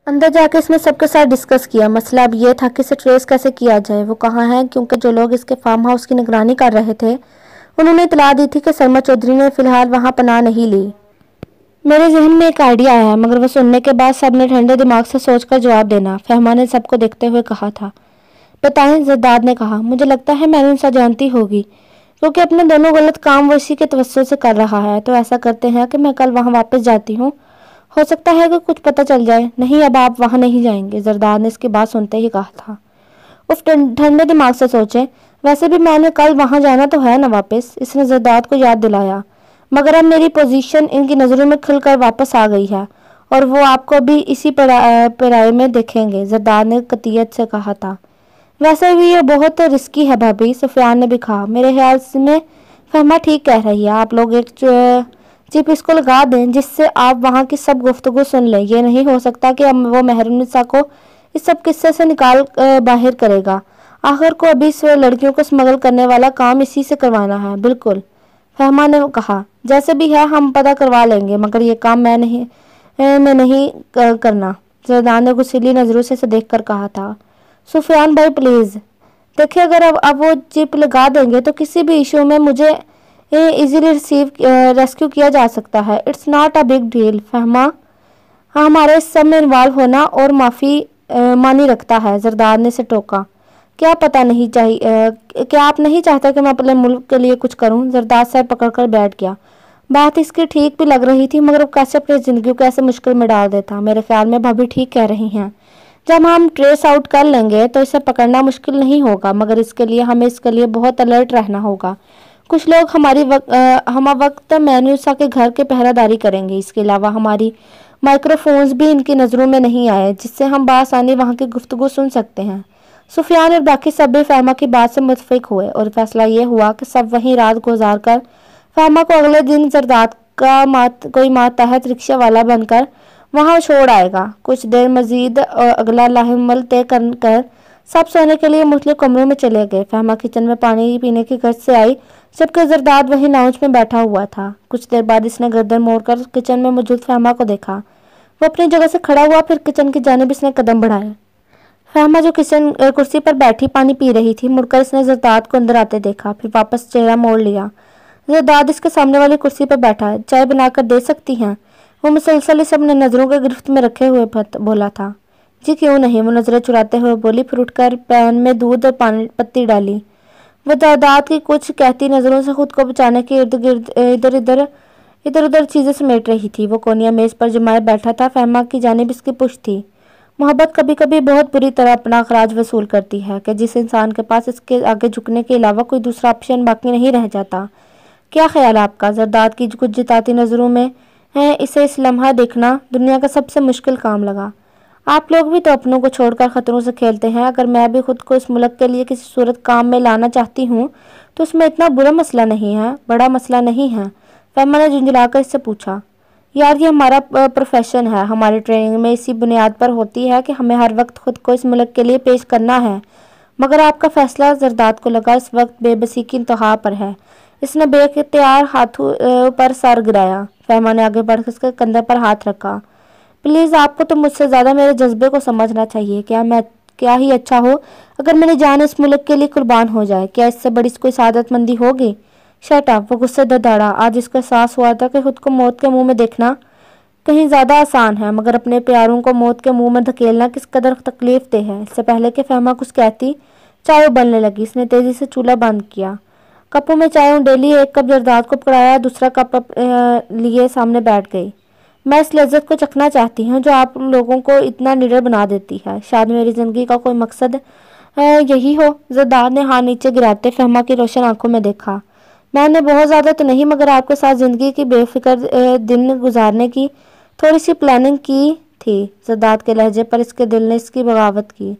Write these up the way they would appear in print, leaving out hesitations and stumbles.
अंदर जाके इसने सबके साथ डिस्कस किया। मसला अब ये था कि इसे ट्रेस कैसे किया जाए, वो कहाँ है, क्योंकि जो लोग इसके फार्म हाउस की निगरानी कर रहे थे उन्होंने इतला दी थी कि शर्मा चौधरी ने फिलहाल वहां पनाह नहीं ली। मेरे जहन में एक आइडिया आया, मगर वो सुनने के बाद सबने ठंडे दिमाग से सोचकर जवाब देना। फहमा ने सबको देखते हुए कहा था। बताएं, जरदाद ने कहा। मुझे लगता है मैंने उनसे जानती होगी, क्योंकि अपने दोनों गलत काम वो इसी के तवज्जो से कर रहा है। तो ऐसा करते हैं कि मैं कल वहां वापस जाती हूँ, हो सकता है कि कुछ पता चल जाए। नहीं, अब आप वहां नहीं जाएंगे, जरदाद ने इसकी बात सुनते ही कहा था। उस ठंडे दिमाग से सोचे, वैसे भी मैंने कल वहां जाना तो है ना वापस, इसने जरदाद को याद दिलाया। मगर अब मेरी पोजीशन इनकी नजरों में खुलकर वापस आ गई है और वो आपको भी इसी पराये में देखेंगे, जरदाद ने कतियत से कहा था। वैसे भी ये बहुत रिस्की है भाभी, सुफियान ने भी कहा। मेरे ख्याल में फहमा ठीक कह रही है, आप लोग एक चिप इसको लगा दें जिससे आप वहाँ की सब गुफ्तगू सुन लें। ये नहीं हो सकता कि अब वो महरुनिसा को इस सब किस्से से निकाल बाहर करेगा। आखिर को अभी इस लड़कियों को स्मगल करने वाला काम इसी से करवाना है। बिल्कुल, फहमा ने कहा। जैसे भी है हम पता करवा लेंगे, मगर ये काम मैं नहीं करना, जरदान ने गुस्सीली नजरों से इसे देखकर कहा था। सुफियान भाई प्लीज देखिए, अगर अब वो चिप लगा देंगे तो किसी भी इशू में मुझे इजीली रेस्क्यू किया जा सकता है। It's not a big deal फहमा, हमारे इस सब में इन्वॉल्व होना और माफ़ी मानी रखता है, जरदाद ने से टोका। क्या पता नहीं चाहिए क्या आप नहीं चाहते कि मैं अपने मुल्क के लिए कुछ करूं? जरदाद सर पकड़कर बैठ गया। बात इसकी ठीक भी लग रही थी, मगर अब कैसे अपनी जिंदगी को ऐसे मुश्किल में डाल देता। मेरे ख्याल में भाभी ठीक कह रही हैं, जब हम ट्रेस आउट कर लेंगे तो इसे पकड़ना मुश्किल नहीं होगा, मगर हमें इसके लिए बहुत अलर्ट रहना होगा। कुछ लोग हम वक्त मैन्यूसा के घर के पहरादारी करेंगे। इसके अलावा हमारी माइक्रोफोन्स भी इनकी नज़रों में नहीं आए, जिससे हम बासानी वहाँ की गुफ्तगू सुन सकते हैं। सुफियान और बाकी सब भी फहमा की बात से मुतफिक हुए और फैसला ये हुआ कि सब वहीं रात गुजार कर फहमा को अगले दिन जरदाद का कोई मातहत रिक्शा वाला बनकर वहां छोड़ आएगा। कुछ देर मजीद अगला लाहमल तय कर सब सोने के लिए मुख्तलिफ कमरों में चले गए। फहमा किचन में पानी पीने की गर्ज से आई, जबकि जरदाद वहीं लाउंज में बैठा हुआ था। कुछ देर बाद इसने गर्दन मोड़कर किचन में मौजूद फहमा को देखा। वो अपनी जगह से खड़ा हुआ, फिर किचन की जानिब इसने कदम बढ़ाए। फहमा जो किचन कुर्सी पर बैठी पानी पी रही थी, मुड़कर इसने जरदाद को अंदर आते देखा, फिर वापस चेहरा मोड़ लिया। जरदाद इसके सामने वाली कुर्सी पर बैठा है। चाय बनाकर दे सकती हैं? वो मुसलसल इसे अपने नजरों के गिरफ्त में रखे हुए बोला था। जी क्यों नहीं, वो नजरें चुराते हुए बोली, फिर उठकर पैन में दूध और पानी पत्ती डाली। वह जरदाद की कुछ कहती नजरों से खुद को बचाने के इर्द गिर्द इधर उधर चीजें समेट रही थी। वो कोनिया मेज पर जमाए बैठा था। फहमा की जानिब इसकी पुश्त थी। मोहब्बत कभी कभी बहुत बुरी तरह अपना खराज वसूल करती है कि जिस इंसान के पास इसके आगे झुकने के अलावा कोई दूसरा ऑप्शन बाकी नहीं रह जाता। क्या ख्याल है आपका? जरदाद की कुछ जिताती नजरों में है इसे इस लम्हा देखना दुनिया का सबसे मुश्किल काम लगा। आप लोग भी तो अपनों को छोड़कर खतरों से खेलते हैं। अगर मैं भी खुद को इस मुल्क के लिए किसी सूरत काम में लाना चाहती हूँ तो उसमें इतना बुरा मसला नहीं है, बड़ा मसला नहीं है। फहमा ने झुंझलाकर इससे पूछा। यार, ये हमारा प्रोफेशन है, हमारी ट्रेनिंग में इसी बुनियाद पर होती है कि हमें हर वक्त खुद को इस मुल्क के लिए पेश करना है। मगर आपका फैसला, जरदाद को लगा, इस वक्त बेबसी की इंतहा पर है। इसने बेख्तियार हाथों पर सर गिराया। फहमा ने आगे बढ़कर उसके कंधे पर हाथ रखा। प्लीज, आपको तो मुझसे ज्यादा मेरे जज्बे को समझना चाहिए। क्या ही अच्छा हो अगर मेरी जान इस मुल्क के लिए कुर्बान हो जाए। क्या इससे बड़ी कोई सादतमंदी होगी? शट अप, वो गुस्से दौड़ा। आज इसको एहसास हुआ था कि खुद को मौत के मुंह में देखना कहीं ज्यादा आसान है, मगर अपने प्यारों को मौत के मुंह में धकेलना किस कदर तकलीफ दे है। इससे पहले कि फहमा कुछ कहती, चाय उबलने लगी। इसने तेजी से चूल्हा बंद किया, कपों में चाय उंडेली, एक कप जरदाद को पकड़ाया, दूसरा कप लिए सामने बैठ गई। मैं इस लज्जत को चखना चाहती हूँ जो आप लोगों को इतना निडर बना देती है। शायद मेरी जिंदगी का कोई मकसद यही हो। जरदाद ने हाथ नीचे गिराते फहमा की रोशन आंखों में देखा। मैंने बहुत ज्यादा तो नहीं, मगर आपके साथ जिंदगी की बेफिक्र दिन गुजारने की थोड़ी सी प्लानिंग की थी। जरदाद के लहजे पर इसके दिल ने इसकी बगावत की।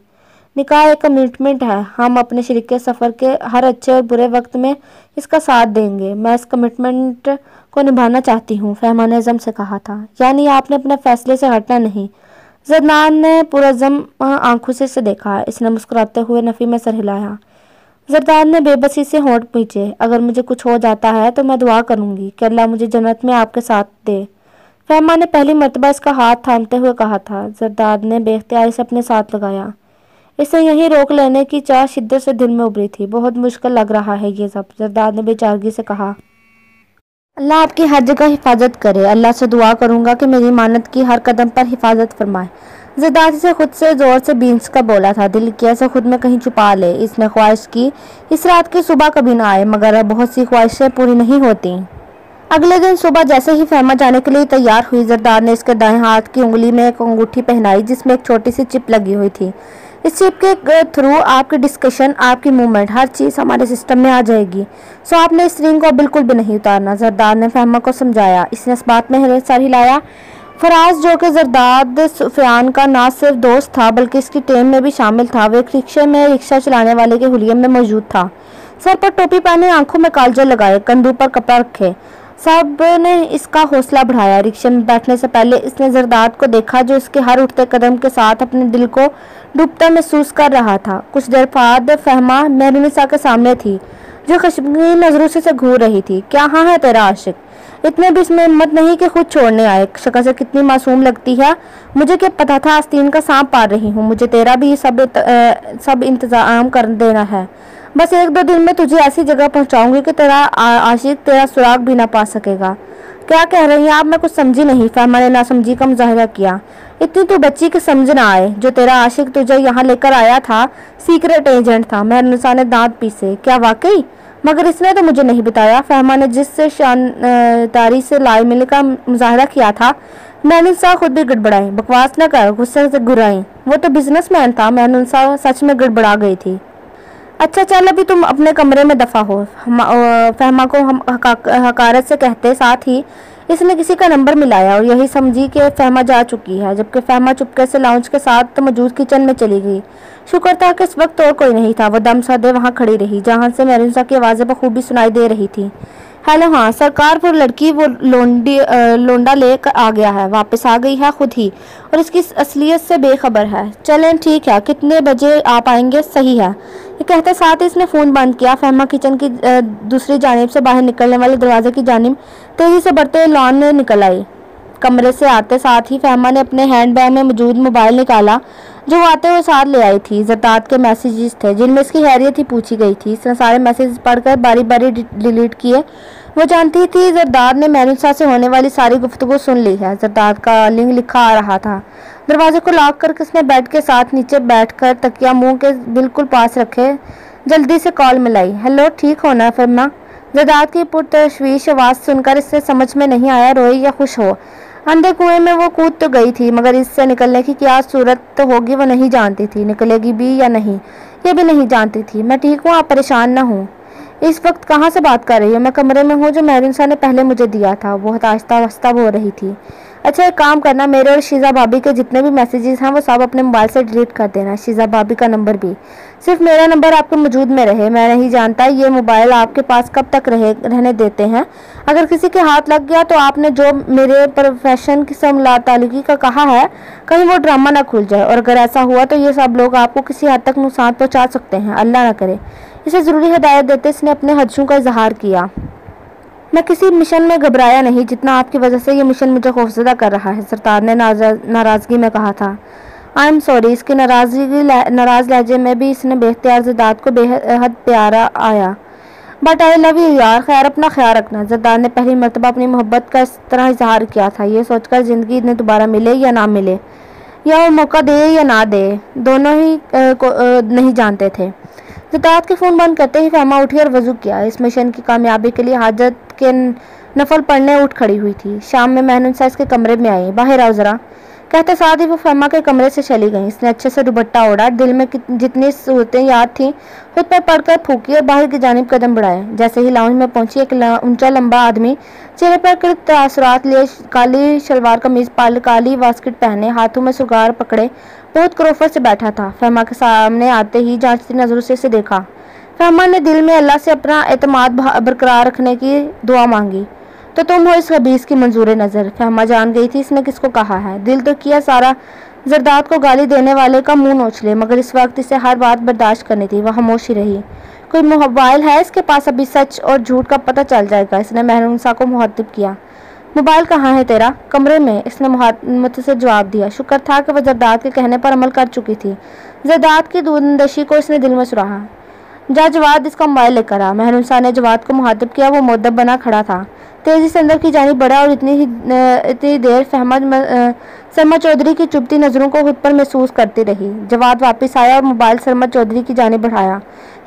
निकाह एक कमिटमेंट है, हम अपने शरीके सफर के हर अच्छे और बुरे वक्त में इसका साथ देंगे। मैं इस कमिटमेंट को निभाना चाहती हूँ, फहमा ने अज़म से कहा था। यानी आपने अपने फैसले से हटना नहीं? जरदाद ने पुरअज़म आंखों से इसे देखा। इसने मुस्कुराते हुए नफी में सर हिलाया। जरदाद ने बेबसी से होंठ पीछे। अगर मुझे कुछ हो जाता है तो मैं दुआ करूंगी कि अल्लाह मुझे जन्नत में आपके साथ दे। फहमा ने पहली मर्तबा इसका हाथ थामते हुए कहा था। जरदाद ने बेख्तियारी से अपने साथ लगाया। इसे यहीं रोक लेने की चाह शिद्दत से दिल में उभरी थी। बहुत मुश्किल लग रहा है ये सब, जरदाद ने बेचारगी से कहा। अल्लाह आपकी हर जगह हिफाजत करे। अल्लाह से दुआ करूंगा कि मेरी मानत की हर कदम पर हिफाजत फरमाए। जरदाद से खुद से जोर से बींस का बोला था। दिल किया से खुद में कहीं छुपा ले। इसने ख्वाहिश की इस रात की सुबह कभी ना आए, मगर अब बहुत सी ख्वाहिशें पूरी नहीं होती। अगले दिन सुबह जैसे ही फहमा जाने के लिए तैयार हुई, जरदाद ने इसके दाएं हाथ की उंगली में एक अंगूठी पहनाई जिसमें एक छोटी सी चिप लगी हुई थी। इस चिप के थ्रू आपकी डिस्कशन, आपकी मूवमेंट, हर चीज़ हमारे सिस्टम में आ जाएगी। सो आपने इस रिंग को बिल्कुल भी नहीं उतारना, जरदाद ने फहमा को समझाया। इसने इस बात में सर हिलाया। फराज, जो कि जरदाद सुफियान का ना सिर्फ दोस्त था बल्कि इसकी टीम में भी शामिल था, वो एक रिक्शे में रिक्शा चलाने वाले के हुलिये में मौजूद था। सर पर टोपी पहने, आंखों में काजल लगाए, कंधों पर कपड़ा रखे, सब ने इसका हौसला बढ़ाया। रिक्शे में बैठने से पहले इसने जरदाद को देखा, जो इसके हर उठते कदम के साथ अपने दिल को डूबता महसूस कर रहा था। कुछ देर बाद फहमा मेहरुनिसा के सामने थी, जो खशमगीन नजरों से घूर रही थी। क्या हाँ है तेरा आशिक? इतने भी इसमें हिम्मत नहीं कि खुद छोड़ने आए। शक्ल से कितनी मासूम लगती है। मुझे क्या पता था आस्तीन का सांप पार रही हूँ। मुझे तेरा भी सब इंतजाम कर देना है। बस एक दो दिन में तुझे ऐसी जगह पहुंचाऊंगी कि तेरा आशिक तेरा सुराग भी ना पा सकेगा। क्या कह रही हैं आप? मैं कुछ समझी नहीं। फहमा ने नासमझी का मुजाहिरा किया। इतनी तो बच्ची की समझ ना आए। जो तेरा आशिक तुझे यहाँ लेकर आया था सीक्रेट एजेंट था। मेहरुनिसा ने दांत पीसे। क्या वाकई? मगर इसने तो मुझे नहीं बताया। फहमा ने जिससे शानदारी से लाल का मुजाहिरा किया था, मेहरुनिसा खुद भी गड़बड़ाई। बकवास न कर, गुस्से से घुराई। वो तो बिजनेसमैन था। मेहरुनिसा सच में गड़बड़ा गई थी। अच्छा चल, अभी तुम अपने कमरे में दफा हो, फहमा को हम हकारत से कहते। साथ ही इसने किसी का नंबर मिलाया और यही समझी कि फहमा जा चुकी है, जबकि फहमा चुपके से लाउंज के साथ मौजूद किचन में चली गई। शुक्र था कि इस वक्त और कोई नहीं था। वह दम साधे वहां खड़ी रही, जहां से मेहरुनिसा की आवाज़ें बखूबी सुनाई दे रही थी। हेलो, हाँ सरकार, वो लड़की, वो लोंडा लेकर आ गया है, वापस आ गई है खुद ही, और इसकी असलियत से बेखबर है। चलें ठीक है, कितने बजे आप आएंगे? सही है। ये कहते साथ ही इसने फ़ोन बंद किया। फहमा किचन की दूसरी जानिब से बाहर निकलने वाले दरवाजे की जानिब तेज़ी से बढ़ते लॉन में निकल आई। कमरे से आते साथ ही फहमा ने अपने हैंड बैग में मौजूद मोबाइल निकाला, जो आते हुए साथ ले आई थी। जरदाद के मैसेजेस थे जिनमें इसकी हैरियत ही पूछी गई थी। इसने सारे मैसेज पढ़कर बारी बारी डिलीट किए। वो जानती थी जरदाद ने मेहरुनिसा से होने वाली सारी गुफ्तगू सुन ली है। जरदाद का लिंक लिखा आ रहा था। दरवाजे को लॉक करके उसने बेड के साथ नीचे बैठकर तकिया मुंह के बिल्कुल पास रखे जल्दी से कॉल मिलाई। हेलो, ठीक हो ना फहमा? जरदाद की पुरतशवीश आवाज़ सुनकर इससे समझ में नहीं आया रोई या खुश हो। अंधे कुएं में वो कूद तो गई थी, मगर इससे निकलने की क्या सूरत होगी वो नहीं जानती थी। निकलेगी भी या नहीं ये भी नहीं जानती थी। मैं ठीक हूँ, आप परेशान ना हो। इस वक्त कहाँ से बात कर रही हो? मैं कमरे में हूँ जो मेहरुनिसा ने पहले मुझे दिया था। बहुत आहिस्ता आहिस्ता हो रही थी। अच्छा एक काम करना, मेरे और शीज़ा भाभी के जितने भी मैसेजेस हैं वो सब अपने मोबाइल से डिलीट कर देना। शीज़ा भाभी का नंबर भी। सिर्फ मेरा नंबर आपके मौजूद में रहे। मैं नहीं जानता ये मोबाइल आपके पास कब तक रहने देते हैं। अगर किसी के हाथ लग गया तो आपने जो मेरे प्रोफेशन की ताल्लुकी का कहा है, कहीं वो ड्रामा ना खुल जाए, और अगर ऐसा हुआ तो ये सब लोग आपको किसी हद तक नुकसान पहुँचा सकते हैं। अल्लाह ना करे। इसे ज़रूरी हिदायत देते इसने अपने हदशों का इजहार किया। मैं किसी मिशन में घबराया नहीं जितना आपकी वजह से ये मिशन मुझे खौफजदा कर रहा है, सरदार ने नाराज़गी में कहा था। I am sorry. इसकी नाराज़ लहजे में भी इसने बेख्तियार जरदाद को बेहद प्यारा आया। बट आई लव यू यार। खैर, अपना ख्याल रखना। जरदाद ने पहली मरतबा अपनी मोहब्बत का इस तरह इजहार किया था। ये सोचकर ज़िंदगी इन्हें दोबारा मिले या ना मिले, या वो मौका दे या ना दे, दोनों ही नहीं जानते थे। जरदाद के फ़ोन बंद करते ही फहमा उठी और वज़ू किया। इस मिशन की कामयाबी के लिए हाजत के नफल पढ़ने उठ खड़ी हुई थी। शाम में मेहरुनिसा इसके कमरे में आई। बाहर आओ ज़रा, कहते साथ ही वो फहमा के कमरे से चली गई। इसने अच्छे से दुपट्टा ओढ़ा, दिल में जितनी सूरतें याद थीं खुद पर पढ़कर फूकी और बाहर की जानिब कदम बढ़ाए। जैसे ही लाउंज में पहुंची, एक ऊंचा लंबा आदमी चेहरे पर कृत तासुरात लिए, काली शलवार कमीज, काली वास्किट पहने, हाथों में सुगार पकड़े बहुत क्रोफर से बैठा था। फहमा के सामने आते ही जांचती नजरों से इसे देखा। फहमा ने दिल में अल्लाह से अपना एतमाद बरकरार रखने की दुआ मांगी। तो तुम हो इस हबीस की मंजूर नज़र। फहमा जान गई थी इसने किसको कहा है। दिल तो किया सारा जरदाद को गाली देने वाले का मुंह नोच ले, मगर इस वक्त इसे हर बात बर्दाश्त करनी थी। वह खामोश ही रही। कोई मोबाइल है इसके पास? अभी सच और झूठ का पता चल जाएगा। इसने मेहरुनिसा को मुहत्तब किया। मोबाइल कहाँ है तेरा? कमरे में, इसने मुझसे जवाब दिया। शुक्र था कि वह जरदाद के कहने पर अमल कर चुकी थी। जरदाद की दूरंदेशी को इसने दिल में सुराहा। जा जवाद, इसका मोबाइल लेकर आ। मेहरुनिसा ने जवाद को मुखातिब किया। वो मुअद्दब बना खड़ा था, तेजी से अंदर की जानिब बढ़ा और इतनी देर सरमा चौधरी की चुभती नज़रों को खुद पर महसूस करती रही। जवाद वापस आया और मोबाइल सरमा चौधरी की जानिब बढ़ाया।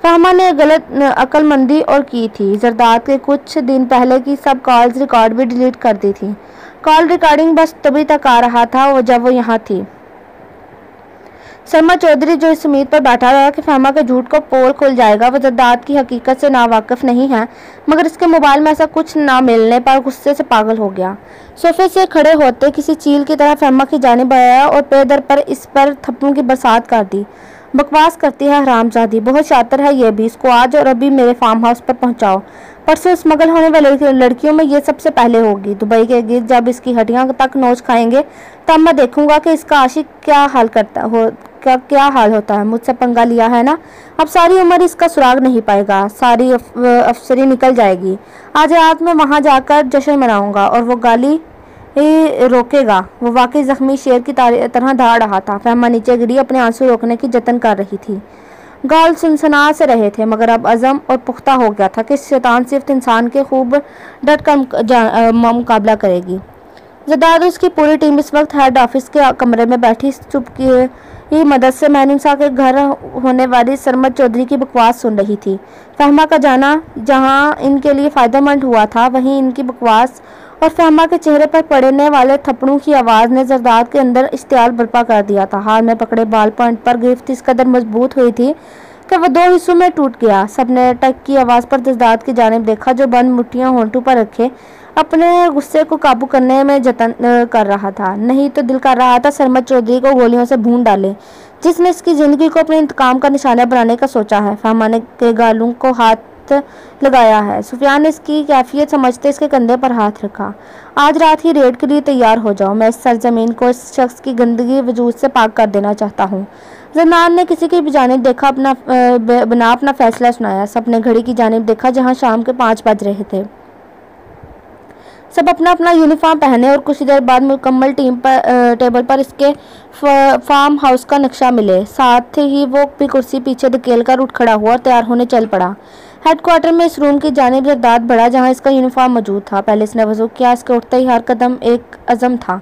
फहमा ने गलत अक्लमंदी और की थी। जरदाद के कुछ दिन पहले की सब कॉल्स रिकॉर्ड भी डिलीट कर दी थी। कॉल रिकॉर्डिंग बस तभी तक आ रहा था जब वो यहाँ थी। सरमा चौधरी जो इस उम्मीद पर बैठा रहा कि फहमा के झूठ को पोल खुल जाएगा, वह जरदाद की हकीकत से नावाकिफ नहीं है, मगर इसके मोबाइल में ऐसा कुछ ना मिलने पर गुस्से से पागल हो गया। सोफे से खड़े होते किसी चील की तरह फहमा की जानिब आया और पैदर पर इस पर थप्पड़ों की बरसात कर दी। बकवास करती है हरामजादी, बहुत शातिर है ये भी। इसको आज और अभी मेरे फार्म हाउस पर पहुंचाओ। परसों स्मगल होने वाली लड़कियों में ये सबसे पहले होगी। दुबई के गिर्द जब इसकी हड्डियां तक नोच खाएंगे तब मैं देखूंगा कि इसका आशिक क्या हाल होता है। मुझसे पंगा लिया है ना, अब सारी उम्र इसका सुराग नहीं पाएगा, सारी अफसरी निकल जाएगी। आज रात में वहां जाकर जश्न मनाऊंगा और वो गाली रोकेगा। वो वाकई जख्मी शेर की तरह दहाड़ रहा था। फहमा नीचे गिरी, अपने आंसू रोकने की जतन कर रही थी। गाल सनसना से रहे थे, मगर अब अज़म और पुख्ता हो गया था कि शैतान सिर्फ इंसान के खूब डट कर मुकाबला करेगी। जरदाद और उसकी पूरी टीम इस वक्त हेड ऑफिस के कमरे में बैठी चुप की मदद से मेहरुनिसा के घर होने वाली सरमद चौधरी की बकवास सुन रही थी। फहमा का जाना जहां इनके लिए फ़ायदेमंद हुआ था, वहीं इनकी बकवास और फहमा के चेहरे पर पड़ने वाले थप्पड़ों की आवाज़ ने जरदाद के अंदर इश्तियाल बर्पा कर दिया था। हाथ में पकड़े बाल पॉइंट पर गिरफ्त इस कदर मजबूत हुई थी कि वह 2 हिस्सों में टूट गया। सबने टक की आवाज़ पर जरदाद की जानिब देखा, जो बंद मुट्ठियां होंठों पर रखे अपने गुस्से को काबू करने में जतन कर रहा था। नहीं तो दिल कर रहा था सरमद चौधरी को गोलियों से भून डाले, जिसने इसकी ज़िंदगी को अपने इंतकाम का निशाना बनाने का सोचा है। फहमा ने के गालों को हाथ लगाया है। सुफियान ने इसकी कैफियत समझते इसके कंधे पर हाथ रखा। आज रात ही रेड के लिए तैयार हो जाओ। मैं इस सरजमीन को इस शख्स की गंदगी वजूद से पाक कर देना चाहता हूँ। जन्नान ने किसी की भी जानिब देखा, अपना फैसला सुनाया। सबने घड़ी की जानिब देखा जहाँ शाम के 5 बज रहे थे। सब अपना अपना यूनिफॉर्म पहने और कुछ देर बाद मुकम्मल टेबल पर इसके फार्म हाउस का नक्शा मिले। साथ ही वो भी कुर्सी पीछे धकेल कर उठ खड़ा हुआ और तैयार होने चल पड़ा। हेडक्वार्टर में इस रूम की जानिब जरदाद बढ़ा जहां इसका यूनिफॉर्म मौजूद था। पहले इसने वजू किया। इसके उठते ही हर कदम एक अज़म था।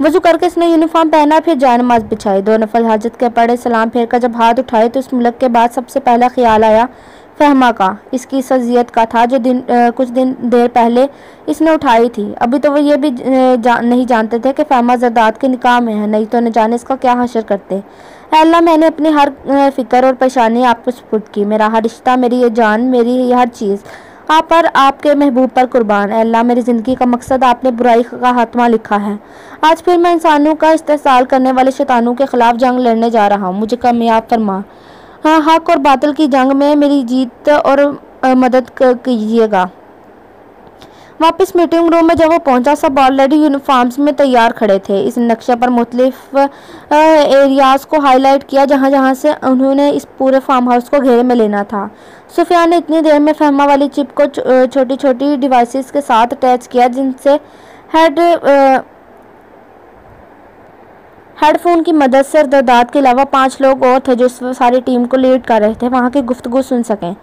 वजू करके इसने यूनिफॉर्म पहना, फिर जान नमाज बिछाई, 2 नफल हाजत के पढ़े, सलाम फेर कर जब हाथ उठाए तो इस मुल्क के बाद सबसे पहला ख्याल आया फहमा का, इसकी सजियत का था, जो कुछ देर पहले इसने उठाई थी। अभी तो वो ये भी नहीं जानते थे कि फहमा जरदाद के निकाह में है, नहीं तो न जाने इसका क्या हशर करते। अल्लाह, मैंने अपनी हर फिक्र और परेशानी आपको सुपुर्द की। मेरा हर रिश्ता, मेरी ये जान, मेरी ये हर चीज़ आप पर, आपके महबूब पर कुर्बान। अल्लाह, मेरी ज़िंदगी का मकसद आपने बुराई का खात्मा लिखा है। आज फिर मैं इंसानों का इस्तेसाल करने वाले शैतानों के खिलाफ जंग लड़ने जा रहा हूँ। मुझे कामयाब फरमा। हाँ, हक और बातिल की जंग में मेरी जीत और मदद कीजिएगा। वापस मीटिंग रूम में जब वो पहुंचा, सब ऑलरेडी यूनिफॉर्म्स में तैयार खड़े थे। इस नक्शे पर मुख्तलिफ एरियाज़ को हाईलाइट किया जहां जहां से उन्होंने इस पूरे फार्म हाउस को घेरे में लेना था। सुफियान ने इतनी देर में फहमा वाली चिप को छोटी छोटी डिवाइसेस के साथ अटैच किया, जिनसे हेडफोन की मदद से जरदाद के अलावा 5 लोग और थे जो सारी टीम को लीड कर रहे थे, वहाँ की गुफ्तगू सुन सकें।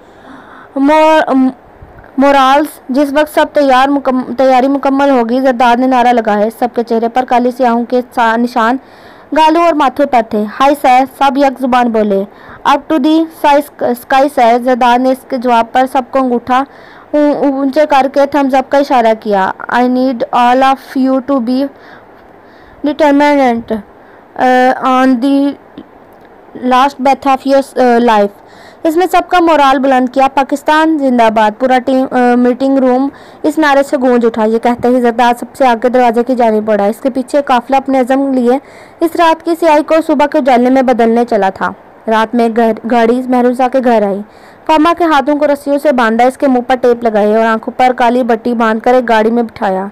मोराल्स, जिस वक्त सब तैयारी मुकम्मल होगी, जरदाद ने नारा लगाया। सबके चेहरे पर काली स्याहों के निशान गालों और माथे पर थे। हाय सर, सब यक जुबान बोले। Up to the sky sir. Zardad ने इसके जवाब पर सबको अंगूठा ऊंचे करके थम्स अप का इशारा किया। I need all of you to be determinant on the last breath of your life. इसने सबका मोराल बुलंद किया। पाकिस्तान जिंदाबाद। पूरा मीटिंग रूम इस नारे से गूंज उठा। ये कहते ही जरदाद सबसे आगे दरवाजे की जानिब बढ़ा। इसके पीछे काफिला अपने अज़म लिए इस रात की स्याही को सुबह के उजाले में बदलने चला था। रात में गाड़ी मेहरुनिसा के घर आई। फहमा के हाथों को रस्सियों से बांधा, इसके मुंह पर टेप लगाई और आंखों पर काली बट्टी बांधकर एक गाड़ी में बिठाया।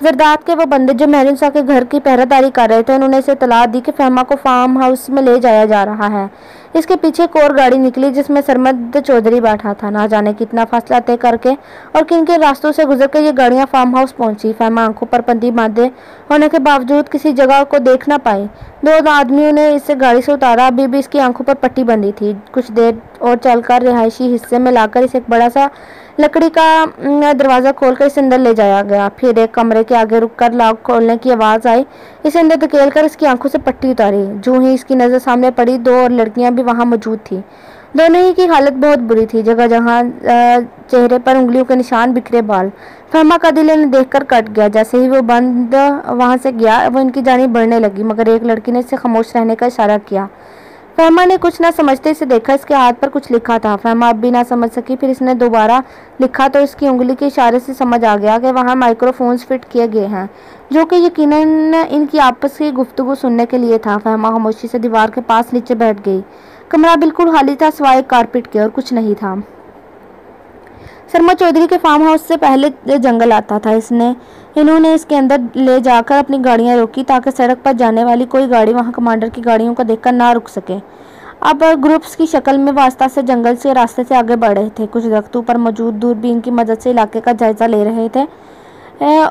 जरदाद के वो बंदे जो मेहरुन शाह के घर की पहरेदारी कर रहे थे, उन्होंने इसे इत्तला दी कि फहमा को फार्म हाउस में ले जाया जा रहा है। इसके पीछे एक और गाड़ी निकली जिसमें सरमद चौधरी बैठा था। ना जाने कितना फासला तय करके और किन के रास्तों से गुजर कर ये गाड़ियां फार्म हाउस पहुंची। फहमा आंखों पर बंदी बांधे होने के बावजूद किसी जगह को देख न पाई। दो आदमियों ने इसे गाड़ी से उतारा। अभी भी इसकी आंखों पर पट्टी बंधी थी। कुछ देर और चलकर रिहायशी हिस्से में लाकर इसे एक बड़ा सा लकड़ी का दरवाजा खोलकर इसे अंदर ले जाया गया। फिर एक कमरे के आगे रुककर लॉक खोलने की आवाज आई। इसे अंदर धकेलकर इसकी आंखों से पट्टी उतारी। जो ही इसकी नजर सामने पड़ी, दो और लड़कियां भी वहां मौजूद थी। दोनों ही की हालत बहुत बुरी थी। जगह जहां चेहरे पर उंगलियों के निशान, बिखरे बाल। फहमा का दिल इन्हें देखकर कट गया। जैसे ही वो बंद वहां से गया, वो इनकी जानिब बढ़ने लगी, मगर एक लड़की ने इसे खामोश रहने का इशारा किया। फहमा ने कुछ ना समझते इसे देखा। इसके हाथ पर कुछ लिखा था। फहमा अब भी ना समझ सकी। फिर इसने दोबारा लिखा तो इसकी उंगली के इशारे से समझ आ गया कि वहाँ माइक्रोफोन्स फिट किए गए हैं, जो कि यकीनन इनकी आपस की गुफ्तगू सुनने के लिए था। फहमा खामोशी से दीवार के पास नीचे बैठ गई। कमरा बिल्कुल खाली था, सिवाय कारपेट के, और कुछ नहीं था। शर्मा चौधरी के फार्म हाउस से पहले जंगल आता था। इन्होंने इसके अंदर ले जाकर अपनी गाड़ियां रोकी ताकि सड़क पर जाने वाली कोई गाड़ी वहां कमांडर की गाड़ियों को देखकर ना रुक सके। अब ग्रुप्स की शक्ल में वास्ता से जंगल से रास्ते से आगे बढ़ रहे थे। कुछ दरख्तों पर मौजूद दूरबीन की मदद से इलाके का जायजा ले रहे थे।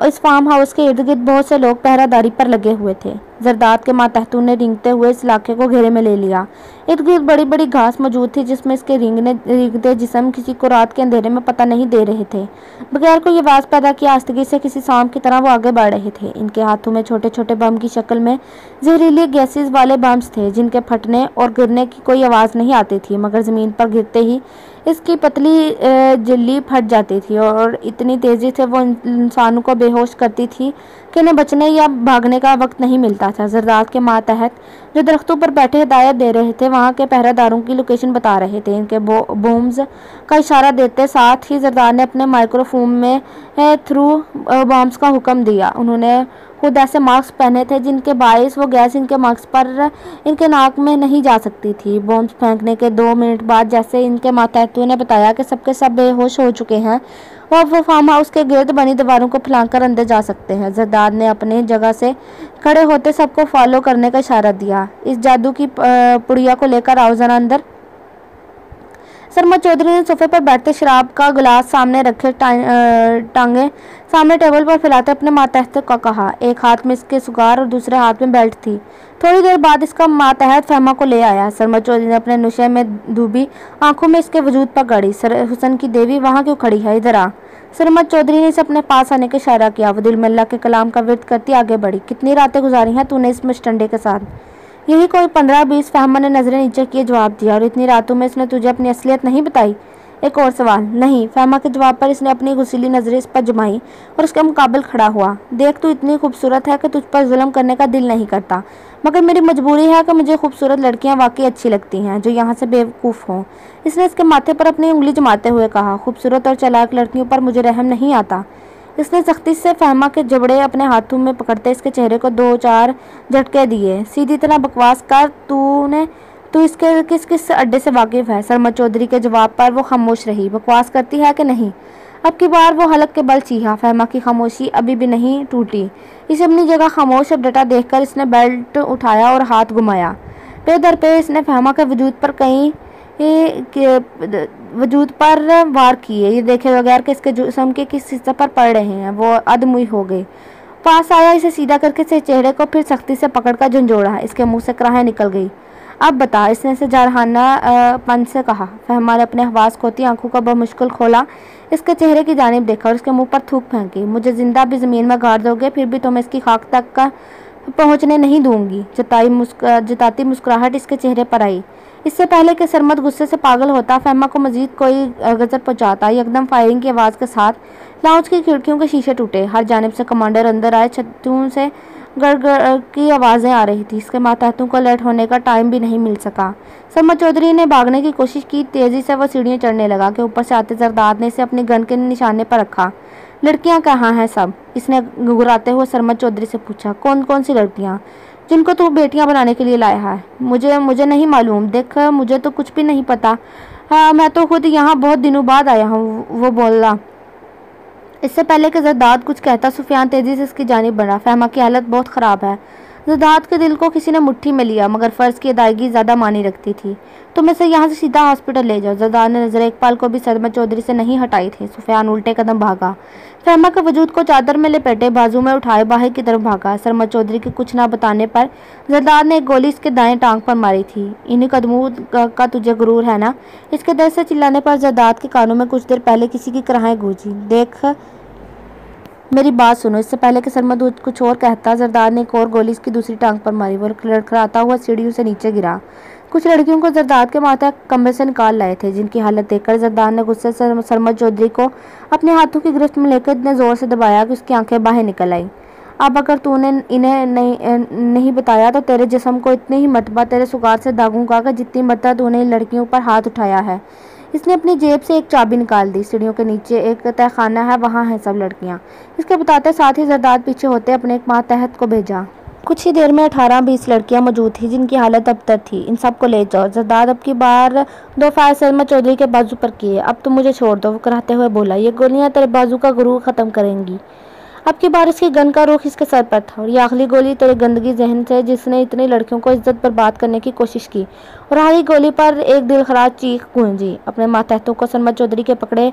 इस फार्म हाउस के इर्द गिर्द बहुत से लोग पहरादारी पर लगे हुए थे। जरदाद के मातहतों ने रेंगते हुए इस इलाके को घेरे में ले लिया। इर्द गिर्द बड़ी बड़ी घास मौजूद थी जिसमें इसके रेंगते जिस्म किसी को रात के अंधेरे में पता नहीं दे रहे थे। बगैर कोई आवाज पैदा किए आस्तगी से किसी सांप की तरह वो आगे बढ़ रहे थे। इनके हाथों में छोटे छोटे बम की शक्ल में जहरीली गैसेस वाले बम्स थे, जिनके फटने और गिरने की कोई आवाज नहीं आती थी, मगर जमीन पर गिरते ही इसकी पतली झिल्ली फट जाती थी और इतनी तेजी से वो इंसानों को बेहोश करती थी कि इन्हें बचने या भागने का वक्त नहीं मिलता था। जरदाद के मातहत जो दरख्तों पर बैठे हिदायत दे रहे थे, वहाँ के पहरेदारों की लोकेशन बता रहे थे। इनके बूम्स का इशारा देते साथ ही जरदाद ने अपने माइक्रोफोन में थ्रू बॉम्ब्स का हुक्म दिया। उन्होंने खुद ऐसे मास्क पहने थे जिनके बायस वो गैस इनके मास्क पर इनके नाक में नहीं जा सकती थी। बॉम्ब फेंकने के 2 मिनट बाद जैसे इनके मातहतों ने बताया कि सबके सब बेहोश हो चुके हैं और वो फार्म हाउस के गिर्द बनी दीवारों को फैलाकर अंदर जा सकते हैं। जरदाद ने अपने जगह से खड़े होते सबको फॉलो करने का इशारा दिया। इस जादू की पुड़िया को लेकर आओ जरा अंदर। शर्मा चौधरी ने सोफे पर बैठते शराब का गिलास सामने रखे टांगे सामने टेबल पर फैलाते अपने मातहत का कहा। एक हाथ में इसके सुगार और दूसरे हाथ में बेल्ट थी। थोड़ी देर बाद इसका मातहत फहमा को ले आया। शर्मा चौधरी ने अपने नशे में डूबी आंखों में इसके वजूद पर गड़ी। हुसन की देवी वहाँ क्यों खड़ी है, इधर आ। शर्मा चौधरी ने इसे अपने पास आने का इशारा किया। वो दिल में अल्लाह के कलाम का विर्द करती आगे बढ़ी। कितनी रातें गुजारी हैं तूने इस मुस्टंडे के साथ? यही कोई 15-20। फहमा ने नजरें नीचे किए जवाब दिया। और इतनी रातों में इसने तुझे अपनी असलियत नहीं बताई? एक और सवाल। नहीं। फहमा के जवाब पर इसने अपनी गुस्सीली नजरें इस पर जमाई और उसके मुकाबल खड़ा हुआ। देख, तू इतनी खूबसूरत है कि तुझ पर जुल्म करने का दिल नहीं करता, मगर मेरी मजबूरी है कि मुझे खूबसूरत लड़कियां वाकई अच्छी लगती हैं जो यहाँ से बेवकूफ़ हों। इसने इसके माथे पर अपनी उंगली जमाते हुए कहा। खूबसूरत और चालाक लड़कियों पर मुझे रहम नहीं आता। इसने सख्ती से फहमा के जबड़े अपने हाथों में पकड़ते इसके चेहरे को 2-4 झटके दिए। सीधी तरह बकवास कर, तू इसके किस किस अड्डे से वाकिफ है? शर्मा चौधरी के जवाब पर वो खामोश रही। बकवास करती है कि नहीं? अब की बार वो हलक के बल चीहा। फहमा की खामोशी अभी भी नहीं टूटी। इसे अपनी जगह खामोश और डटा देखकर इसने बेल्ट उठाया और हाथ घुमाया। पे दर पे इसने फहमा के वजूद पर वार किए। ये देखे बगैर कि इसके जिस्म के किस हिस्से पर पड़ रहे हैं, वो अधमुई हो गई। पास आया, इसे सीधा करके इसके चेहरे को फिर सख्ती से पकड़कर झंझोड़ा। इसके मुंह से कराहें निकल गई। अब बता, इसने इसे जारहाना पन से कहा। फहमा ने अपने हवास खोती आंखों को बमुश्किल खोला, इसके चेहरे की जानिब देखा और इसके मुंह पर थूक फेंकी। मुझे जिंदा भी जमीन में गाड़ दोगे फिर भी तुम्हें इसकी खाक तक का पहुंचने नहीं दूंगी। जताती मुस्कुराहट इसके चेहरे पर आई। इससे पहले कि सरमद गुस्से से पागल होता, फहमा को मजीद कोई गजर पहुंचाता, एकदम फायरिंग की आवाज़ के साथ लाउंज की खिड़कियों के शीशे टूटे। हर जानिब से कमांडर अंदर आए। छतों से गड़गड़ की आवाज़ें आ रही थी। इसके मातहतों को अलर्ट होने का टाइम भी नहीं मिल सका। शर्मा चौधरी ने भागने की कोशिश की। तेज़ी से वह सीढ़ियाँ चढ़ने लगा कि ऊपर से आते जरदाद ने इसे अपनी गन के निशाने पर रखा। लड़कियाँ कहाँ हैं सब? इसने गुर्राते हुए शर्मा चौधरी से पूछा। कौन कौन सी लड़कियाँ? जिनको तू बेटियां बनाने के लिए लाया है। मुझे नहीं मालूम। देख, मुझे तो कुछ भी नहीं पता। मैं तो खुद यहाँ बहुत दिनों बाद आया हूँ, वो बोला। इससे पहले कि जरदाद कुछ कहता, सुफियान तेजी से इसकी जानिब बढ़ा। फहमा की हालत बहुत ख़राब है। जरदाद के दिल को किसी ने मुट्ठी में लिया, मगर फ़र्ज़ की अदायगी ज़्यादा मानी रखती थी। तुम इसे यहाँ से सीधा हॉस्पिटल ले जाओ। जरदाद ने नज़र एक पल को भी सरमद चौधरी से नहीं हटाई थी। सुफियान उल्टे कदम भागा। फहमा के वजूद को चादर में लपेटे बाजू में उठाए बाहर की तरफ भागा। सरमद चौधरी के कुछ ना बताने पर जरदाद ने एक गोली इसके दाएं टांग पर मारी थी। इन्हीं कदमों का तुझे गुरूर है ना? इसके दर्द से चिल्लाने पर जरदाद के कानों में कुछ देर पहले किसी की कराहें गूंजी। देख, मेरी बात सुनो। इससे पहले कि सरमद कुछ और कहता, जरदाद ने एक और गोली इसकी दूसरी टांग पर मारी। वो लड़खड़ाता हुआ सीढ़ियों से नीचे गिरा। कुछ लड़कियों को जरदाद के माता कमरे से निकाल लाए थे, जिनकी हालत देखकर जरदाद ने गुस्से से सरमद चौधरी को अपने हाथों की गिरफ्त में लेकर इतने जोर से दबाया कि उसकी आंखें बाहर निकल आई। अब अगर तूने इन्हें नहीं बताया तो तेरे जिस्म को इतनी ही मरतबा तेरे सुगार से दागूंगा कि जितनी मरतबा तूने इन लड़कियों पर हाथ उठाया है। इसने अपनी जेब से एक चाबी निकाल दी। सीढ़ियों के नीचे एक तहखाना है, वहाँ हैं सब लड़कियाँ। इसके बताते साथ ही जरदाद पीछे होते अपने एक मातहत को भेजा। कुछ ही देर में 18-20 लड़कियां मौजूद थी, जिनकी हालत अबतर थी। इन सबको ले जाओ। जरदाद अब की बार 2 फायर सरमद चौधरी के बाजू पर किए। अब तुम मुझे छोड़ दो, वो कराहते हुए बोला। ये गोलियां तेरे बाजू का गुरूर ख़त्म करेंगी। अब की बार इसकी गन का रुख इसके सर पर था, और ये आखिरी गोली तेरे गंदगी जहन से, जिसने इतनी लड़कियों को इज्जत बर्बाद करने की कोशिश की। और आखिरी गोली पर एक दिलखराज चीख गूंजी। अपने मातहतों को सरमद चौधरी के पकड़े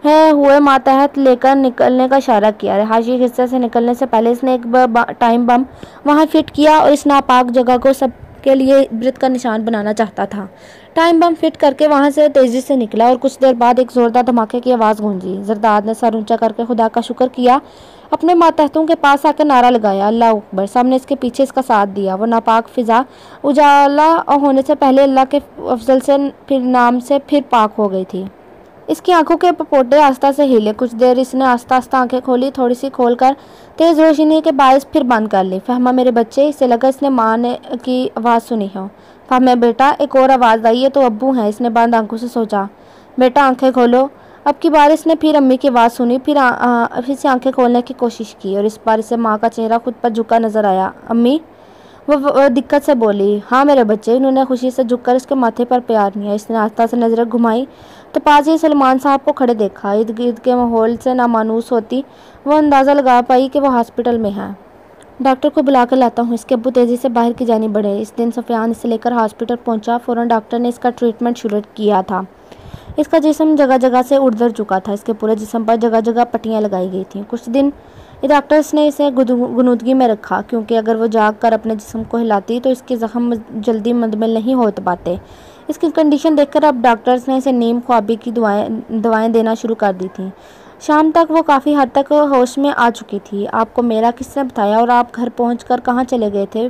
हुए मातहत लेकर निकलने का इशारा किया। रिहायशी हिस्से से निकलने से पहले इसने एक टाइम बम वहां फिट किया और इस नापाक जगह को सबके लिए इबरत का निशान बनाना चाहता था। टाइम बम फिट करके वहां से तेजी से निकला और कुछ देर बाद एक जोरदार धमाके की आवाज़ गूंजी। जरदाद ने सर ऊंचा करके खुदा का शुक्र किया, अपने मातहतों के पास आकर नारा लगाया, अल्लाह अकबर। सबने इसके पीछे इसका साथ दिया। वो नापाक फिजा उजाला होने से पहले अल्लाह के अफजल से फिर नाम से फिर पाक हो गई थी। इसकी आंखों के पपोटे आस्ता से हिले। कुछ देर इसने आस्ता आस्ता आंखें खोली, थोड़ी सी खोलकर तेज रोशनी के बायस फिर बंद कर ली। फहमा मेरे बच्चे, इसे लगा इसने माँ ने की आवाज़ सुनी हो। फहमा बेटा, एक और आवाज़ आई है तो अब्बू हैं। इसने बंद आंखों से सोचा। बेटा आंखें खोलो। अब की बार इसने फिर अम्मी की आवाज़ सुनी, फिर से आंखें खोलने की कोशिश की और इस बार इसे माँ का चेहरा खुद पर झुका नजर आया। अम्मी, वो दिक्कत से बोली। हाँ मेरे बच्चे। इन्होंने खुशी से झुककर इसके माथे पर प्यार लिया। इसने आस्था से नजरें घुमाई तो पास ही सलमान साहब को खड़े देखा। इर्द गिर्द के माहौल से नामानूस होती वो अंदाज़ा लगा पाई कि वो हॉस्पिटल में है। डॉक्टर को बुला कर लाता हूँ। इसके अब्बू तेज़ी से बाहर की जानी बढ़े। इस दिन सुफियान इसे लेकर हॉस्पिटल पहुँचा। फ़ौरन डॉक्टर ने इसका ट्रीटमेंट शुरू किया था। इसका जिस्म जगह जगह से उड़ चुका था। इसके पूरे जिस्म पर जगह जगह पट्टियाँ लगाई गई थीं। कुछ दिन डॉक्टर्स ने इसे गुनूदगी में रखा, क्योंकि अगर वो जाग कर अपने जिस्म को हिलाती तो इसके ज़ख्म जल्दी मुंतमिल नहीं हो पाते। इसकी कंडीशन देखकर अब डॉक्टर्स ने इसे नीम ख्वाबी की दवाएं देना शुरू कर दी थी। शाम तक वो काफ़ी हद तक होश में आ चुकी थी। आपको मेरा किसने बताया और आप घर पहुंचकर कहाँ चले गए थे?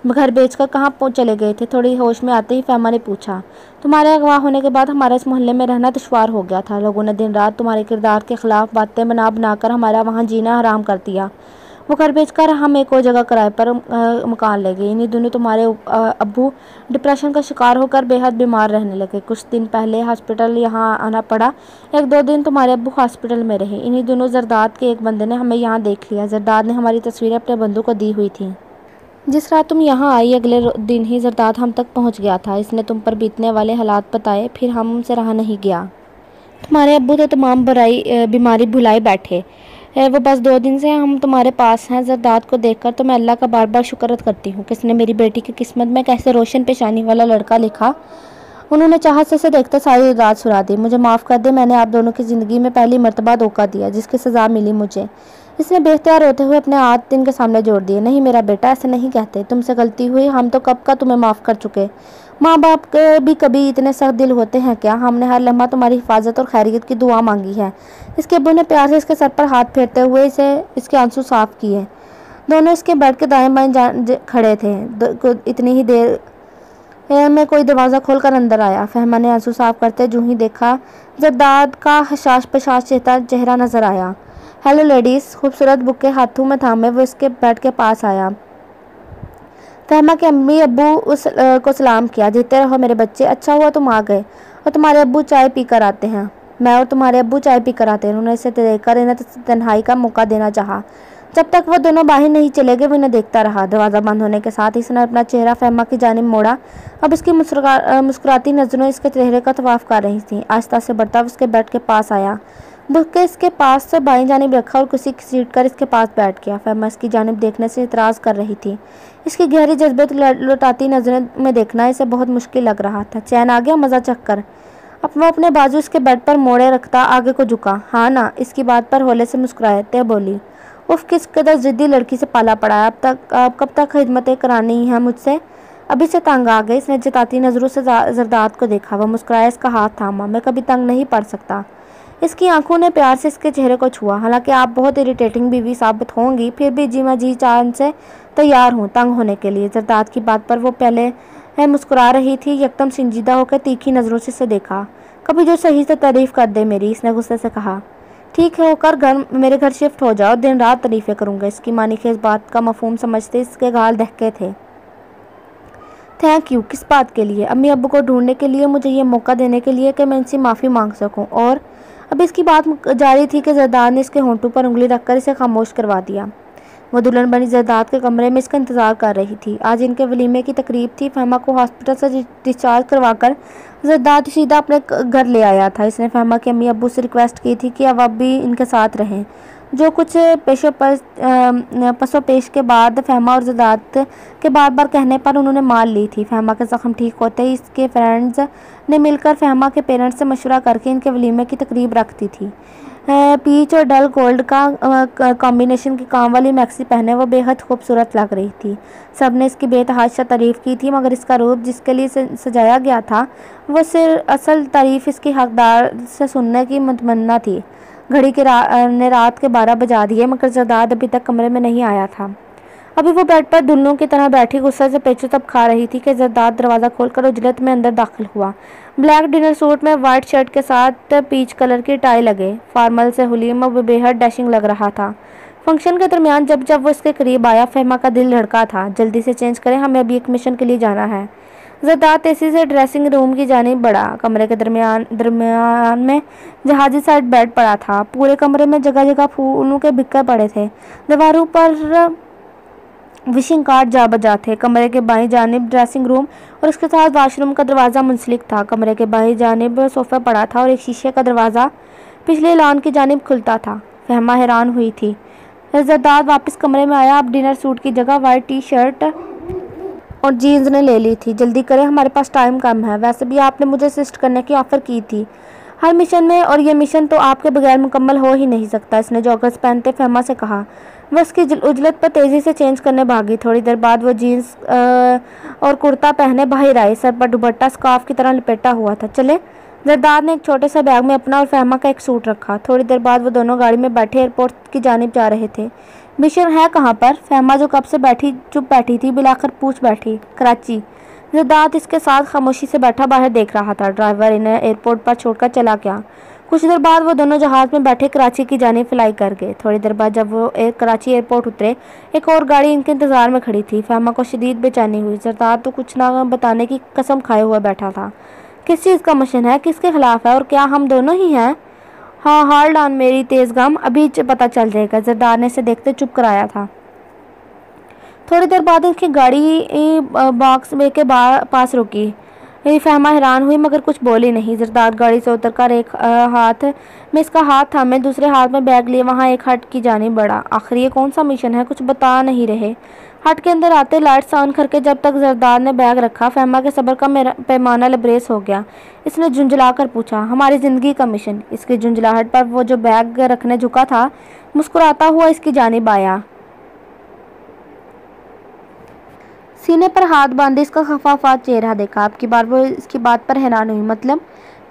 घर बेचकर कहाँ चले गए थे? थोड़ी होश में आते ही फहमा ने पूछा। तुम्हारे अगवा होने के बाद हमारे इस मोहल्ले में रहना दुश्वार हो गया था। लोगों ने दिन रात तुम्हारे किरदार के खिलाफ बातें बनाकर हमारा वहाँ जीना हराम कर दिया। वो घर बेचकर हम एक और जगह किराए पर मकान ले गए। इन्हीं दिनों तुम्हारे अब्बू डिप्रेशन का शिकार होकर बेहद बीमार रहने लगे। कुछ दिन पहले हॉस्पिटल यहाँ आना पड़ा। 1-2 दिन तुम्हारे अब्बू हॉस्पिटल में रहे। इन्हीं दिनों जरदाद के एक बंदे ने हमें यहाँ देख लिया। जरदाद ने हमारी तस्वीरें अपने बंधु को दी हुई थी। जिस रात तुम यहाँ आई अगले दिन ही जरदाद हम तक पहुँच गया था। इसने तुम पर बीतने वाले हालात बताए, फिर हमसे रहा नहीं गया। तुम्हारे अब्बू तो तमाम बीमारी भुलाए बैठे। वो बस 2 दिन से हम तुम्हारे पास हैं। जरदाद को देखकर तो मैं अल्लाह का बार बार शुक्र करती हूँ, किसने मेरी बेटी की किस्मत में कैसे रोशन पेशानी वाला लड़का लिखा। उन्होंने चाहत से देखते सारी रात सुना दी। मुझे माफ़ कर दे, मैंने आप दोनों की ज़िंदगी में पहली मर्तबा धोखा दिया, जिसकी सज़ा मिली मुझे। इसने बेख्तियार होते हुए अपने हाथ इनके सामने जोड़ दिए। नहीं मेरा बेटा, ऐसे नहीं कहते। तुमसे गलती हुई, हम तो कब का तुम्हें माफ़ कर चुके। माँ बाप के भी कभी इतने सख्त दिल होते हैं क्या? हमने हर लम्हा तुम्हारी हिफाजत और खैरियत की दुआ मांगी है। इसके अब्बू ने प्यार से इसके सर पर हाथ फेरते हुए इसके आंसू साफ किए। दोनों इसके बेड के दाएं बाएं खड़े थे। इतनी ही देर में कोई दरवाज़ा खोलकर अंदर आया। फहमा ने आंसू साफ करते जूं ही देखा, जरदाद का हशाश पशाश चेहरा नजर आया। Hello ladies. खूबसूरत बुके हाथों में थामे वो इसके बेड के पास आया। फहमा के अम्मी अब्बू को सलाम किया। जीते रहो मेरे बच्चे, अच्छा हुआ तुम आ गए। और तुम्हारे अब्बू चाय पी कर आते हैं। मैं और तुम्हारे अब्बू चाय पी कर आते हैं। उन्होंने इसे देखकर इन्हें तन्हाई का मौका देना चाहा। जब तक वो दोनों बाहर नहीं चले गए वो इन्हें देखता रहा। दरवाज़ा बंद होने के साथ इसने अपना चेहरा फहमा की जानिब मोड़ा। अब इसकी मुस्कुराती नज़रों इसके चेहरे का तवाफ कर रही थी। आस्ता से बढ़ता उसके बेड के पास आया। बुक इसके पास से बाईं जानिब रखा और किसी सीट कर इसके पास बैठ गया। फहमा इसकी जानिब देखने से इतराज़ कर रही थी। इसकी गहरी जज्बे लौटाती नजरें में देखना इसे बहुत मुश्किल लग रहा था। चैन आ गया मज़ा चक्कर। अब वो अपने बाजू इसके बेड पर मोड़े रखता आगे को झुका। हाँ ना, इसकी बात पर होले से मुस्कुराए ते बोली, उफ किस कदर जिद्दी लड़की से पाला पड़ा है। अब कब तक खिदमतें करानी है मुझसे। अभी से तंग आ गई। इसने जताती नज़रों से जरदाद को देखा। वह मुस्कुराया, इसका हाथ थामा। मैं कभी तंग नहीं पड़ सकता। इसकी आंखों ने प्यार से इसके चेहरे को छुआ। हालांकि आप बहुत इरिटेटिंग बीवी साबित होंगी, फिर भी जी मैं जी चांद से तैयार हूँ तंग होने के लिए। जरदाद की बात पर वो पहले मुस्कुरा रही थी, यकदम संजीदा होकर तीखी नज़रों से इसे देखा। कभी जो सही से तारीफ कर दे मेरी, इसने गुस्से से कहा। ठीक है, होकर घर मेरे घर शिफ्ट हो जाओ, दिन रात तारीफें करूँगा। इसकी मानी के इस बात का मफहूम समझते इसके गाल दहके थे। थैंक यू, किस बात के लिए? अम्मी अब्बू को ढूंढने के लिए, मुझे ये मौका देने के लिए कि मैं इनसे माफ़ी मांग सकूं। और अब इसकी बात जारी थी कि जरदाद ने इसके होंठों पर उंगली रखकर इसे खामोश करवा दिया। वो दुल्हन बनी जरदाद के कमरे में इसका इंतज़ार कर रही थी। आज इनके वलीमे की तकरीब थी। फहमा को हॉस्पिटल से डिस्चार्ज करवाकर जरदाद सीधा अपने घर ले आया था। इसने फहमा के अम्मी अब्बू से रिक्वेस्ट की थी कि अब भी इनके साथ रहें। जो कुछ पसोपेश के बाद फहमा और जरदाद के बार बार कहने पर उन्होंने मान ली थी। फहमा के ज़ख्म ठीक होते ही इसके फ्रेंड्स ने मिलकर फहमा के पेरेंट्स से मशवरा करके इनके वलीमे की तकरीब रखती थी। पीच और डल गोल्ड का कॉम्बिनेशन की काम वाली मैक्सी पहने वो बेहद खूबसूरत लग रही थी। सब ने इसकी बेतहाशा तारीफ़ की थी, मगर इसका रूप जिसके लिए सजाया गया था वो सिर्फ असल तारीफ़ इसकी हकदार से सुनने की मुतमन्ना थी। घड़ी के ने रात के 12 बजा दिए, मगर जरदाद अभी तक कमरे में नहीं आया था। अभी वो बेड पर दुल्हनों की तरह बैठी गुस्से से पेचो तब खा रही थी कि जरदाद दरवाज़ा खोलकर उजलत में अंदर दाखिल हुआ। ब्लैक डिनर सूट में वाइट शर्ट के साथ पीच कलर की टाई लगे, फॉर्मल से हुलीम वो बेहद डैशिंग लग रहा था। फंक्शन के दरमियान जब जब वो इसके करीब आया, फहमा का दिल धड़का था। जल्दी से चेंज करें, हमें अभी एक मिशन के लिए जाना है। जरदाद तेजी से ड्रेसिंग रूम की जानिब बढ़ा। कमरे के दरमियान में जहाजी साइड बेड पड़ा था। पूरे कमरे में जगह जगह फूलों के बिक्कर पड़े थे। दीवारों पर विशिंग कार्ड जा बजा थे। कमरे के बाईं जानिब ड्रेसिंग रूम और उसके साथ वॉशरूम का दरवाज़ा मुंसलिक था। कमरे के बाईं जानिब सोफ़ा पड़ा था और एक शीशे का दरवाज़ा पिछले लॉन की जानिब खुलता था। फहमा हैरान हुई थी। जरदाद वापस कमरे में आया। अब डिनर सूट की जगह वाइट टी शर्ट और जीन्स ने ले ली थी। जल्दी करें, हमारे पास टाइम कम है। वैसे भी आपने मुझे असिस्ट करने की ऑफ़र की थी हर मिशन में, और ये मिशन तो आपके बगैर मुकम्मल हो ही नहीं सकता। इसने जॉगर्स पहनते फहमा से कहा। वह उसकी उजलत पर तेज़ी से चेंज करने भागी। थोड़ी देर बाद वो जीन्स और कुर्ता पहने बाहर आई। सर पर दुपट्टा स्कार्फ की तरह लपेटा हुआ था। चले। जरदाद ने एक छोटे से बैग में अपना और फहमा का एक सूट रखा। थोड़ी देर बाद वो दोनों गाड़ी में बैठे एयरपोर्ट की जानिब जा रहे थे। मिशन है कहाँ पर? फहमा जो कब से चुप बैठी थी बिलाकर पूछ बैठी। कराची। जरदाद इसके साथ खामोशी से बैठा बाहर देख रहा था। ड्राइवर इन्हें एयरपोर्ट पर छोड़कर चला गया। कुछ देर बाद वो दोनों जहाज़ में बैठे कराची की जानिब फ्लाई कर गए। थोड़ी देर बाद जब वो कराची एयरपोर्ट उतरे, एक और गाड़ी इनके इंतज़ार में खड़ी थी। फहमा को शदीद बेचैनी हुई। जरदाद तो कुछ ना बताने की कसम खाए हुआ बैठा था। किस चीज़ का मिशन है? किसके खिलाफ है? और क्या हम दोनों ही हैं? हाँ, हार्ड ऑन मेरी तेज़ गम, अभी पता चल जाएगा। जरदाद ने इसे देखते चुप कराया था। थोड़ी देर बाद इसकी गाड़ी बॉक्स वे के पास रुकी। फहमा हैरान हुई मगर कुछ बोली नहीं। जरदाद गाड़ी से उतरकर एक हाथ में इसका हाथ थामे दूसरे हाथ में बैग लिए वहाँ एक हट की जानिब बढ़ा। आखिर ये कौन सा मिशन है? कुछ बता नहीं रहे। हट के अंदर आते लाइट्स ऑन करके जब तक जरदाद ने बैग रखा, फहमा के सब्र का पैमाना लबरेज हो गया। इसने झुंझलाकर पूछा, हमारी ज़िंदगी का मिशन? इसकी झुंझलाहट पर वो जो बैग रखने झुका था मुस्कुराता हुआ इसकी जानिब आया। सीने पर हाथ बांधे इसका खफाफा चेहरा देखा। अब की बार वो इसकी बात पर हैरान हुई। मतलब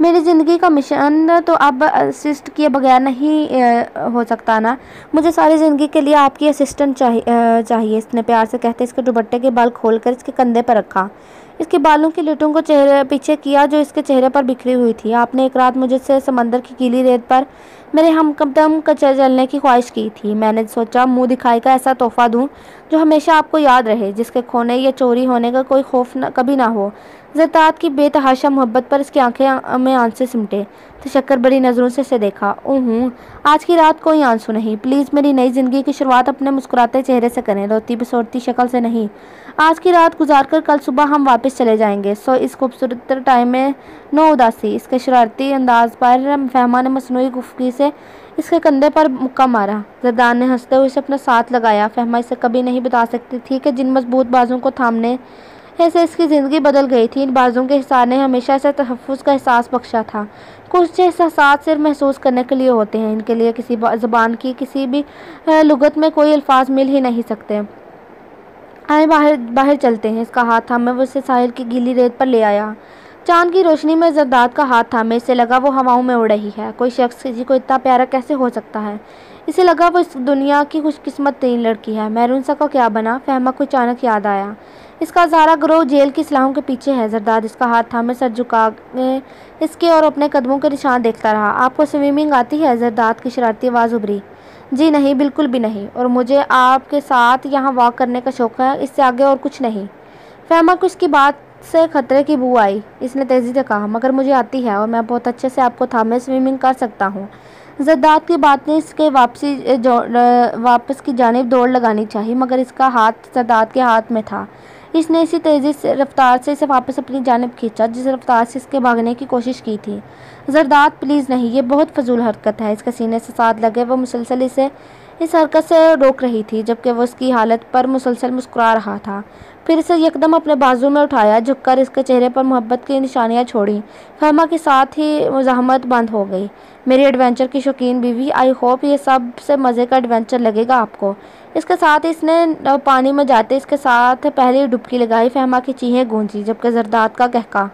मेरी ज़िंदगी का मिशन तो अब असिस्ट किए बगैर नहीं हो सकता ना। मुझे सारी ज़िंदगी के लिए आपकी असिस्टेंट चाहिए। इसने प्यार से कहते इसके दुपट्टे के बाल खोलकर इसके कंधे पर रखा। इसके बालों की लिटों को चेहरे पीछे किया जो इसके चेहरे पर बिखरी हुई थी। आपने एक रात मुझे से समंदर की गीली रेत पर मेरे हमकदम चलने की ख्वाहिश की थी। मैंने सोचा मुंह दिखाई का ऐसा तोहफा दूं जो हमेशा आपको याद रहे, जिसके खोने या चोरी होने का कोई खौफ कभी ना हो। ज़रदाद की बेतहाशा मोहब्बत पर इसकी आंखें में आंसू सिमटे। तशक्कर बड़ी नज़रों से इसे देखा। ओह, आज की रात कोई आंसू नहीं। प्लीज़ मेरी नई ज़िंदगी की शुरुआत अपने मुस्कुराते चेहरे से करें, रोती बसोरती शक्ल से नहीं। आज की रात गुजार कर कल सुबह हम वापस चले जाएंगे। सो इस खूबसूरत टाइम में नो उदासी। इसके शरारती अंदाज पर फहमा ने मसनूई गुफ्तगू से इसके कंधे पर मुक्का मारा। ज़रदाद ने हंसते हुए इसे अपना साथ लगाया। फहमा इसे कभी नहीं बता सकती थी कि जिन मजबूत बाजों को थामने ऐसे इसकी ज़िंदगी बदल गई थी। इन बाजों के हिसार ने हमेशा से तहफ़्फ़ुज़ का एहसास बख्शा था। कुछ एहसास सिर्फ महसूस करने के लिए होते हैं, इनके लिए किसी ज़बान की किसी भी लुगत में कोई अल्फाज मिल ही नहीं सकते। आए बाहर बाहर चलते हैं। इसका हाथ थामे वो इसे साहिल की गीली रेत पर ले आया। चांद की रोशनी में ज़रदाद का हाथ थामे इसे लगा वो हवाओं में उड़ रही है। कोई शख्स किसी को इतना प्यारा कैसे हो सकता है। इसे लगा वो इस दुनिया की खुशकिस्मत तरीन लड़की है। महरून सा का क्या बना, फहमा को अचानक याद आया। इसका सारा ग्रोह जेल की सलाहों के पीछे है। ज़रदाद इसका हाथ थामे सर झुका इसके और अपने कदमों के निशान देखता रहा। आपको स्विमिंग आती है? ज़रदाद की शरारती आवाज़ उभरी। जी नहीं, बिल्कुल भी नहीं, और मुझे आपके साथ यहाँ वॉक करने का शौक़ है, इससे आगे और कुछ नहीं। फहमा को इसकी बात से खतरे की बू आई। इसने तेज़ी से कहा, मगर मुझे आती है और मैं बहुत अच्छे से आपको थामे स्विमिंग कर सकता हूँ। ज़रदाद की बात ने इसके वापस की जानिब दौड़ लगानी चाहिए, मगर इसका हाथ ज़रदाद के हाथ में था। इसने इसी तेज़ी से रफ्तार से इसे वापस अपनी जानिब खींचा जिस रफ्तार से इसके भागने की कोशिश की थी। ज़रदाद प्लीज़ नहीं, ये बहुत फजूल हरकत है। इसके सीने से साथ लगे वो मुसलसल इसे इस हरकत से रोक रही थी, जबकि वो इसकी हालत पर मुसलसल मुस्कुरा रहा था। फिर इसे यकदम अपने बाजू में उठाया, झुककर इसके चेहरे पर मोहब्बत की निशानियां छोड़ी। फहमा के साथ ही मुज़ाहमत बंद हो गई। मेरी एडवेंचर की शौकीन बीवी, आई होप ये सबसे मज़े का एडवेंचर लगेगा आपको। इसके साथ इसने पानी में जाते इसके साथ पहली डुबकी लगाई। फहमा की चीखें गूंजी, जबकि ज़रदाद का कहका